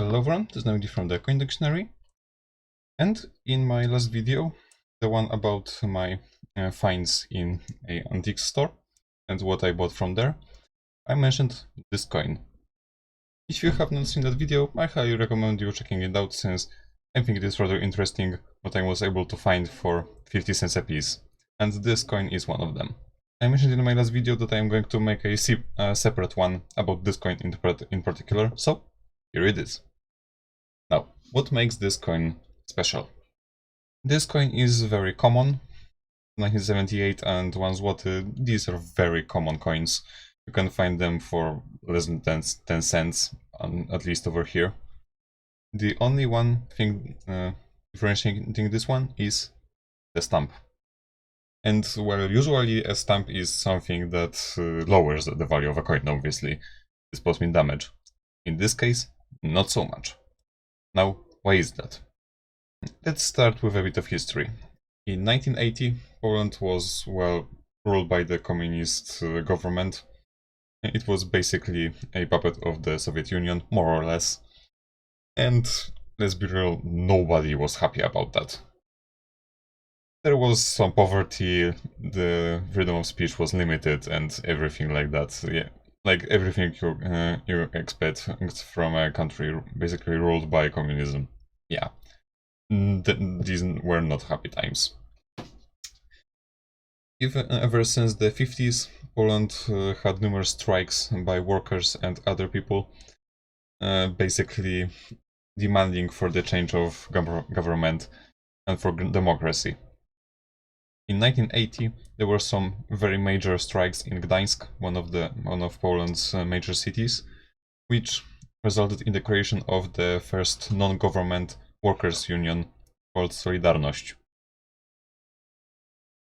Hello everyone, this is TomekD from the Coin Dictionary. And in my last video, the one about my finds in an antique store and what I bought from there, I mentioned this coin. If you have not seen that video, I highly recommend you checking it out, since I think it is rather interesting what I was able to find for 50 cents a piece. And this coin is one of them. I mentioned in my last video that I am going to make a separate one about this coin in particular, so here it is. Now, what makes this coin special? This coin is very common, 1978 and 1 zloty. These are very common coins. You can find them for less than 10 cents, at least over here. The only one thing differentiating this one is the stamp. And well, usually a stamp is something that lowers the value of a coin, obviously. This supposed to mean damage. In this case, not so much. Now, why is that? Let's start with a bit of history. In 1980, Poland was, well, ruled by the communist government. It was basically a puppet of the Soviet Union, more or less. And let's be real, nobody was happy about that. There was some poverty, the freedom of speech was limited, and everything like that. Yeah, like everything you expect from a country basically ruled by communism. Yeah, these were not happy times. Ever since the 50s, Poland had numerous strikes by workers and other people, basically demanding for the change of government and for democracy. In 1980, there were some very major strikes in Gdańsk, one of Poland's major cities, which resulted in the creation of the first non-government workers' union called Solidarność.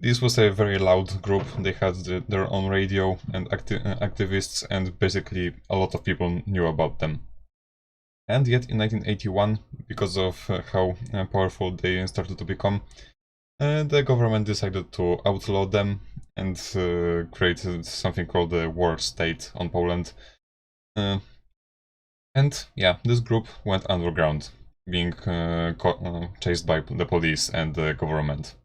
This was a very loud group. They had their own radio and activists, and basically a lot of people knew about them. And yet in 1981, because of how powerful they started to become, the government decided to outlaw them and created something called the war state on Poland. And yeah, this group went underground, being chased by the police and the government.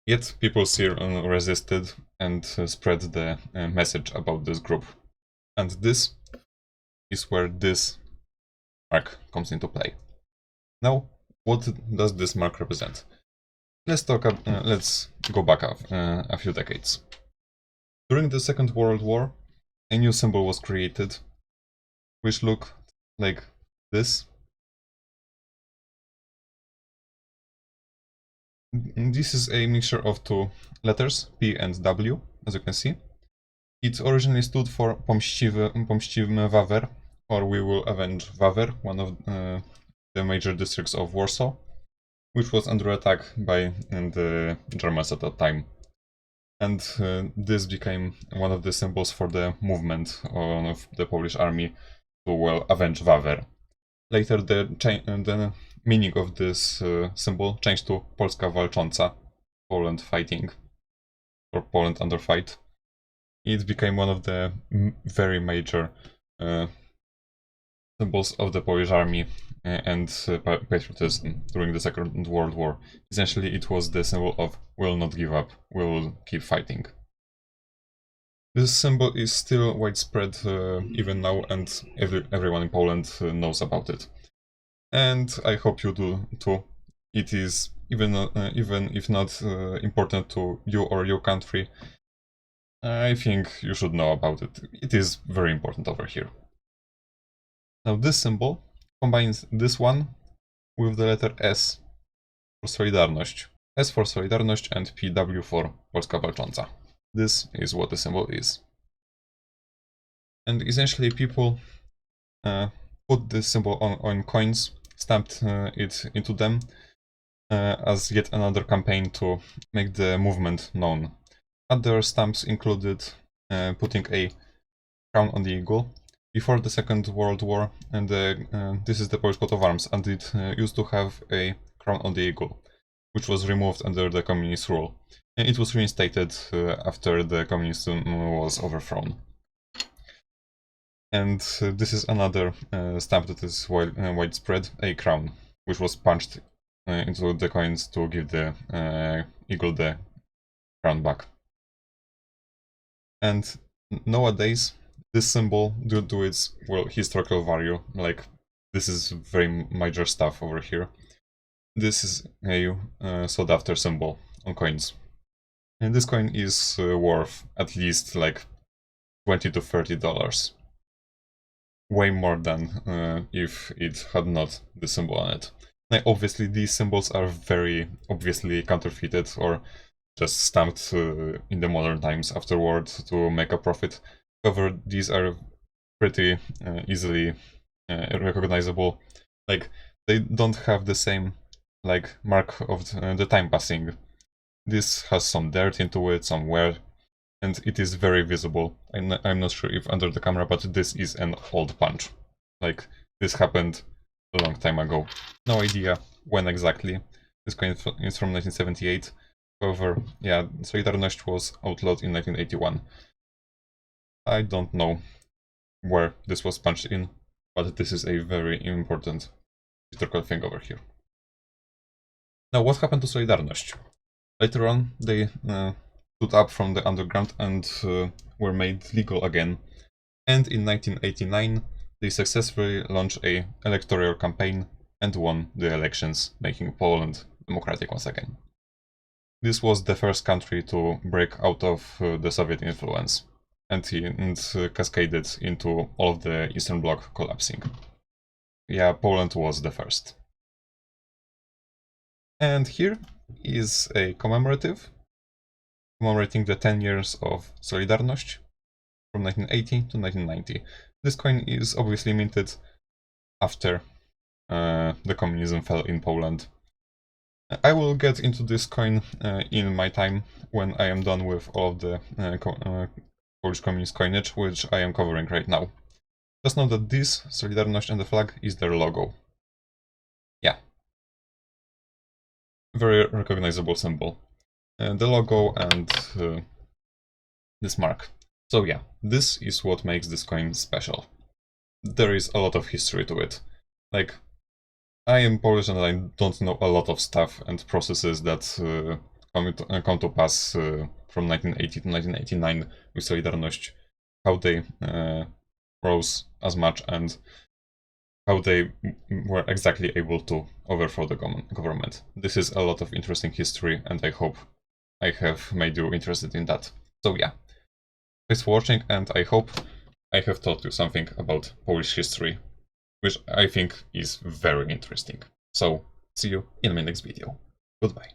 Yet people still resisted and spread the message about this group. And this is where this mark comes into play. Now, what does this mark represent? Let's go back a few decades. During the Second World War, a new symbol was created, which looked like this. This is a mixture of two letters, P and W, as you can see. It originally stood for Pomścimy Wawer, or We Will Avenge Wawer, one of the major districts of Warsaw, which was under attack by the Germans at that time. And this became one of the symbols for the movement of the Polish army to, well, avenge Wawer. Later the meaning of this symbol changed to Polska walcząca, Poland fighting, or Poland under fight. It became one of the very major symbols of the Polish army and patriotism during the Second World War. Essentially, it was the symbol of "will not give up, will keep fighting." This symbol is still widespread even now, and everyone in Poland knows about it. And I hope you do too. It is, even if not important to you or your country, I think you should know about it. It is very important over here. Now this symbol combines this one with the letter S for Solidarność. S for Solidarność and PW for Polska walcząca. This is what the symbol is. And essentially people put this symbol on coins, stamped it into them as yet another campaign to make the movement known. Other stamps included putting a crown on the eagle. Before the Second World War, and this is the Polish coat of arms, and it used to have a crown on the eagle, which was removed under the communist rule. And it was reinstated after the communism was overthrown. And this is another stamp that is widespread, a crown, which was punched into the coins to give the eagle the crown back. And nowadays, this symbol, due to its, well, historical value, like, this is very major stuff over here. This is a sought after symbol on coins. And this coin is worth at least like $20 to $30. Way more than if it had not the symbol on it. Now, obviously, these symbols are very obviously counterfeited or just stamped in the modern times afterward to make a profit. However, these are pretty easily recognizable. Like, they don't have the same like mark of the time passing. This has some dirt into it, some wear, and it is very visible. I'm not sure if under the camera, but this is an old punch. Like, this happened a long time ago. No idea when exactly. This coin is from 1978. However, yeah, Solidarność was outlawed in 1981. I don't know where this was punched in, but this is a very important historical thing over here. Now, what happened to Solidarność? Later on, they stood up from the underground and were made legal again. And in 1989, they successfully launched a electoral campaign and won the elections, making Poland democratic once again. This was the first country to break out of the Soviet influence and cascaded into all of the Eastern Bloc collapsing. Yeah, Poland was the first. And here is a commemorative, commemorating the 10 years of Solidarność from 1980 to 1990. This coin is obviously minted after the communism fell in Poland. I will get into this coin in my time when I am done with all of the Polish communist coinage, which I am covering right now. Just know that this, Solidarność and the flag, is their logo. Yeah. Very recognizable symbol. The logo and this mark. So yeah, this is what makes this coin special. There is a lot of history to it. Like, I am Polish and I don't know a lot of stuff and processes that come to pass from 1980 to 1989 with Solidarność, how they rose as much and how they were exactly able to overthrow the government. This is a lot of interesting history and I hope I have made you interested in that. So yeah, thanks for watching and I hope I have taught you something about Polish history, which I think is very interesting. So, see you in my next video. Goodbye.